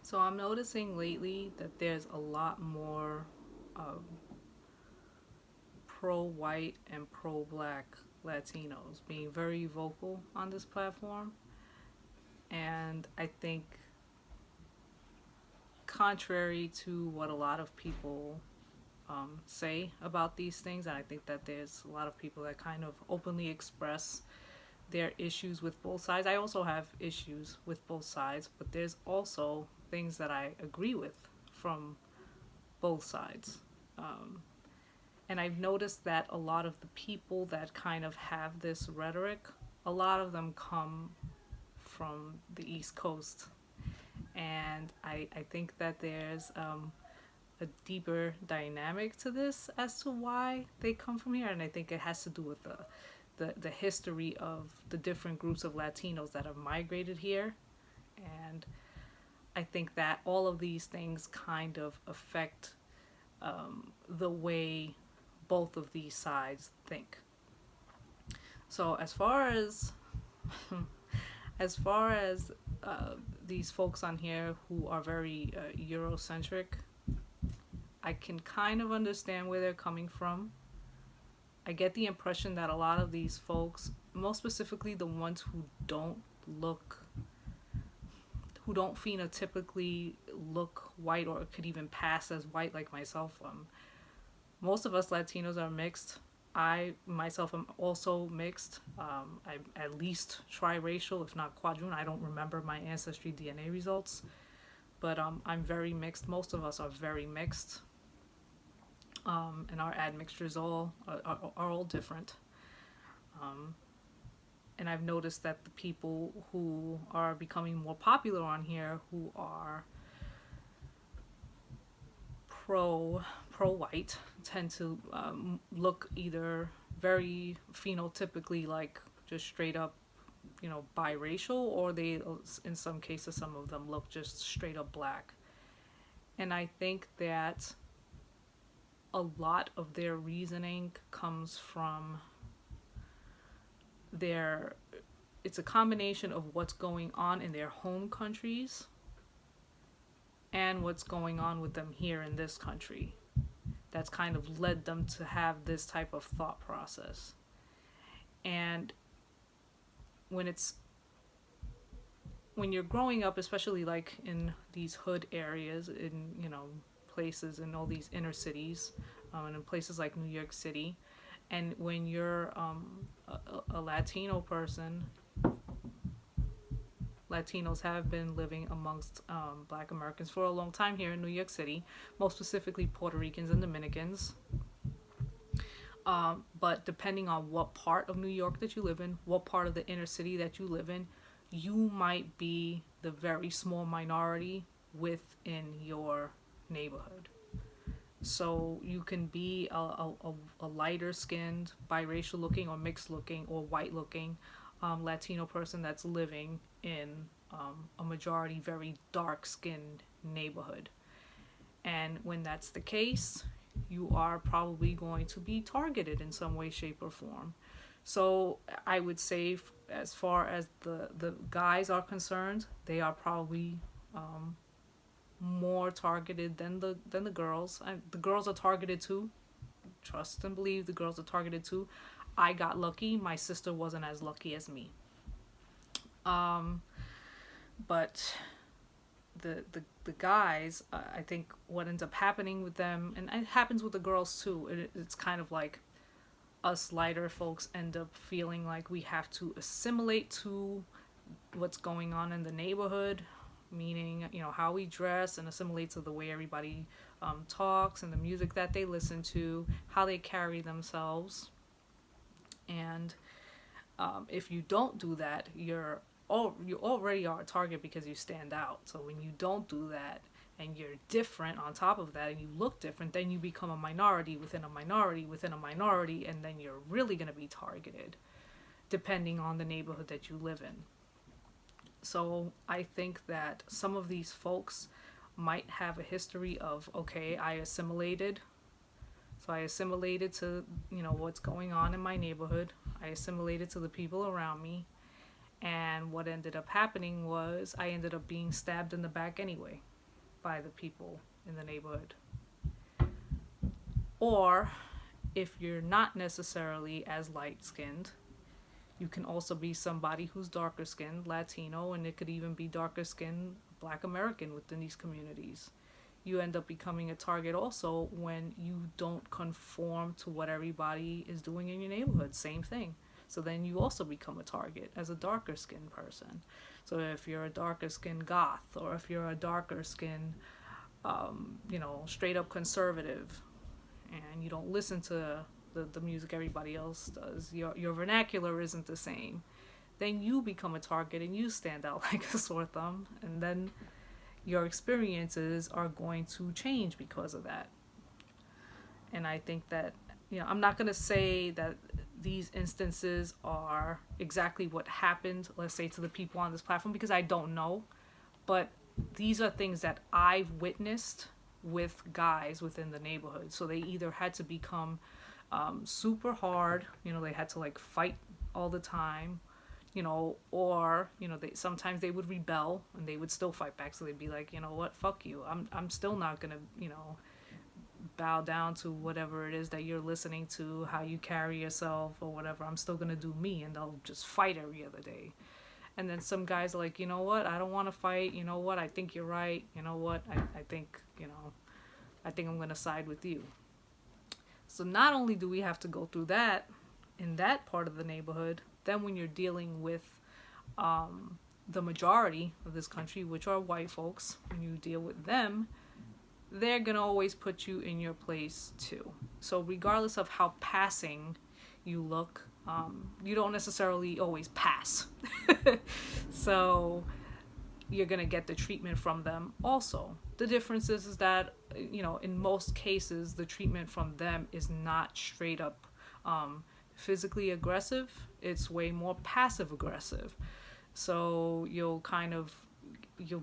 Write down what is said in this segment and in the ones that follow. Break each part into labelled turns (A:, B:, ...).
A: So I'm noticing lately that there's a lot more um, pro-white and pro-black Latinos being very vocal on this platform, and I think contrary to what a lot of people say about these things, and I think that there's a lot of people that kind of openly express their issues with both sides. I also have issues with both sides, but there's also things that I agree with from both sides. Um, and I've noticed that a lot of the people that kind of have this rhetoric, a lot of them come from the East Coast. And I think that there's a deeper dynamic to this as to why they come from here. And I think it has to do with the history of the different groups of Latinos that have migrated here. And I think that all of these things kind of affect the way both of these sides think. So as far as these folks on here who are very Eurocentric, I can kind of understand where they're coming from. I get the impression that a lot of these folks, most specifically the ones look who don't phenotypically look white or could even pass as white like myself, most of us Latinos are mixed. I myself am also mixed. I'm at least triracial, if not quadroon. I don't remember my ancestry DNA results, but I'm very mixed. Most of us are very mixed, and our admixtures are all different. Um, and I've noticed that the people who are becoming more popular on here, who are pro pro white, tend to look either very phenotypically like just straight up, biracial, or they, in some cases, some of them look just straight up black. And I think that a lot of their reasoning comes from their it's a combination of what's going on in their home countries and what's going on with them here in this country that's kind of led them to have this type of thought process. And when it's when you're growing up, especially like in these hood areas, in places in all these inner cities, and in places like New York City, and when you're a Latino person, Latinos have been living amongst Black Americans for a long time here in New York City, most specifically Puerto Ricans and Dominicans. But depending on what part of New York that you live in, what part of the inner city that you live in, you might be the very small minority within your neighborhood. So you can be a lighter skinned, biracial looking, or mixed looking, or white looking Latino person that's living in a majority very dark skinned neighborhood. And when that's the case, you are probably going to be targeted in some way, shape, or form. So I would say, as far as the guys are concerned, they are probably more targeted than the girls. The girls are targeted too. Trust and believe, the girls are targeted too. I got lucky. My sister wasn't as lucky as me. Um, but the guys, I think what ends up happening with them, and it happens with the girls too. It's kind of like us lighter folks end up feeling like we have to assimilate to what's going on in the neighborhood, meaning how we dress, and assimilate to the way everybody talks and the music that they listen to, how they carry themselves. And if you don't do that, you already are a target because you stand out. So when you don't do that and you're different on top of that, and you look different, then you become a minority within a minority within a minority, and then you're really going to be targeted depending on the neighborhood that you live in. So I think that some of these folks might have a history of, okay, I assimilated to, what's going on in my neighborhood. I assimilated to the people around me. And what ended up happening was I ended up being stabbed in the back anyway. by the people in the neighborhood. Or if you're not necessarily as light skinned, you can also be somebody who's darker skinned, Latino, and it could even be darker skinned Black American within these communities. You end up becoming a target also when you don't conform to what everybody is doing in your neighborhood. Same thing. So then you also become a target as a darker skinned person. So if you're a darker skinned goth, or if you're a darker skinned, straight up conservative, and you don't listen to the music everybody else does, your vernacular isn't the same, then you become a target and you stand out like a sore thumb, and then your experiences are going to change because of that. And I think that, I'm not going to say that these instances are exactly what happened, let's say, to the people on this platform, because I don't know, but these are things that I've witnessed with guys within the neighborhood. So they either had to become super hard, they had to like fight all the time, or they sometimes they would rebel and they would still fight back. So they'd be like, what, fuck you, I'm still not gonna bow down to whatever it is that you're listening to, how you carry yourself or whatever. I'm still gonna do me, and they'll just fight every other day. And then some guys are like, you know what, I don't want to fight, I think you're right, I think I think I'm gonna side with you. So not only do we have to go through that in that part of the neighborhood, then when you're dealing with the majority of this country, which are white folks, when you deal with them, they're going to always put you in your place too. So regardless of how passing you look, you don't necessarily always pass. So you're going to get the treatment from them also. The difference is that, in most cases, the treatment from them is not straight up physically aggressive. It's way more passive aggressive. So you'll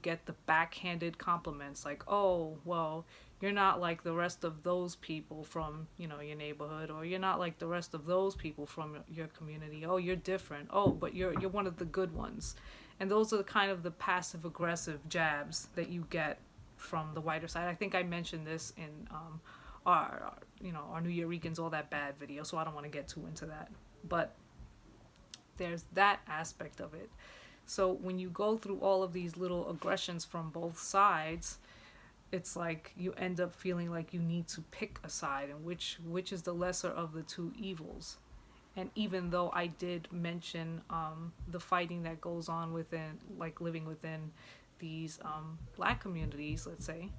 A: get the backhanded compliments like, oh, well, you're not like the rest of those people from, your neighborhood, or you're not like the rest of those people from your community. Oh, you're different. Oh, but you're one of the good ones. And those are kind of the passive aggressive jabs that you get from the whiter side. I think I mentioned this in our New Yorkers All That Bad video, so I don't want to get too into that. But there's that aspect of it. So when you go through all of these little aggressions from both sides, it's like you end up feeling like you need to pick a side, and which is the lesser of the two evils. And even though I did mention the fighting that goes on within, like, living within these Black communities, let's say,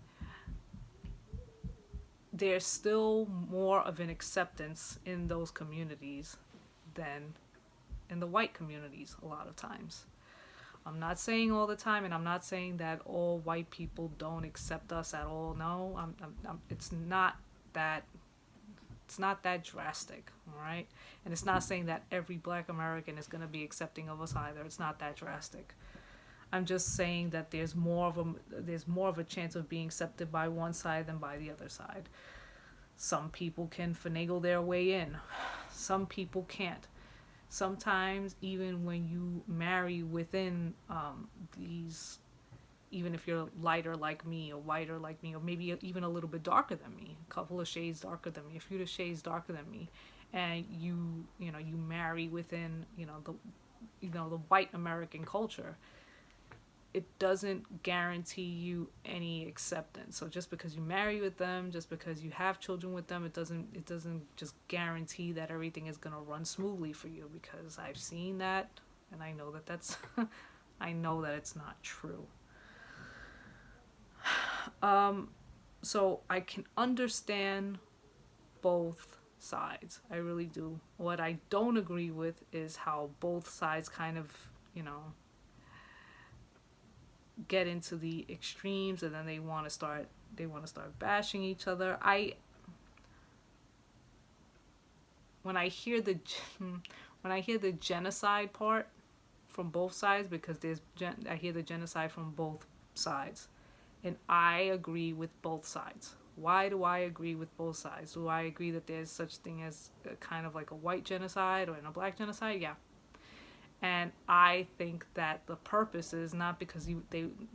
A: there's still more of an acceptance in those communities than in the white communities a lot of times. I'm not saying all the time, and I'm not saying that all white people don't accept us at all. No, it's not that drastic, all right? And it's not saying that every Black American is going to be accepting of us either. It's not that drastic. I'm just saying that there's more of a chance of being accepted by one side than by the other side. Some people can finagle their way in. Some people can't. Sometimes even when you marry within these, even if you're lighter like me or whiter like me, or maybe even a little bit darker than me, a couple of shades darker than me, a few shades darker than me, and you marry within the white American culture, it doesn't guarantee you any acceptance. So just because you marry with them, just because you have children with them, it doesn't just guarantee that everything is going to run smoothly for you, because I've seen that, and I know that I know that it's not true. So I can understand both sides. I really do. What I don't agree with is how both sides kind of, get into the extremes, and then they want to start bashing each other. When I hear the genocide part from both sides, because I hear the genocide from both sides, and I agree with both sides. Why do I agree with both sides? Do I agree that there's such thing as kind of like a white genocide or a Black genocide? Yeah. And I think that the purpose is not because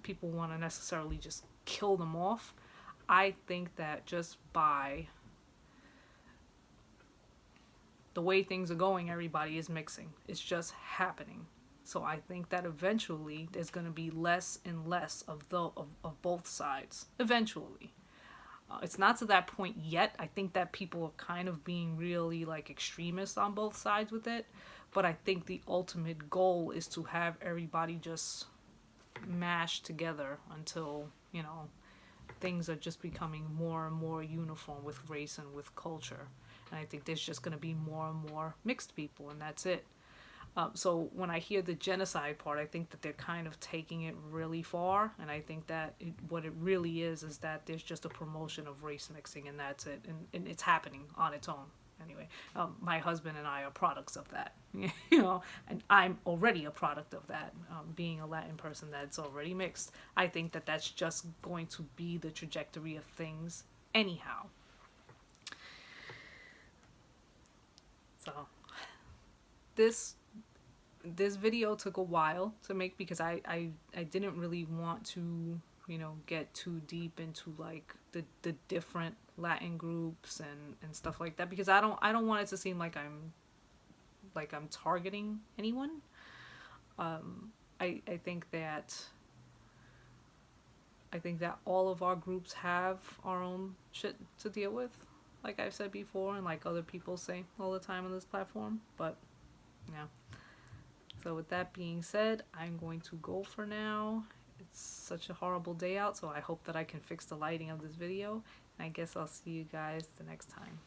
A: people want to necessarily just kill them off. I think that just by the way things are going, everybody is mixing. It's just happening. So I think that eventually there's going to be less and less of both sides. Eventually. It's not to that point yet. I think that people are kind of being really like extremists on both sides with it. But I think the ultimate goal is to have everybody just mashed together until, things are just becoming more and more uniform with race and with culture. And I think there's just going to be more and more mixed people, and that's it. So when I hear the genocide part, I think that they're kind of taking it really far, and I think that what it really is that there's just a promotion of race mixing, and that's it, and it's happening on its own. Anyway, my husband and I are products of that, and I'm already a product of that, being a Latin person that's already mixed. I think that that's just going to be the trajectory of things anyhow. So this video took a while to make because I didn't really want to get too deep into like the different Latin groups and stuff like that, because I don't want it to seem like I'm targeting anyone. I think that all of our groups have our own shit to deal with, like I've said before, and like other people say all the time on this platform. But yeah. So with that being said, I'm going to go for now. It's such a horrible day out, so I hope that I can fix the lighting of this video. And I guess I'll see you guys the next time.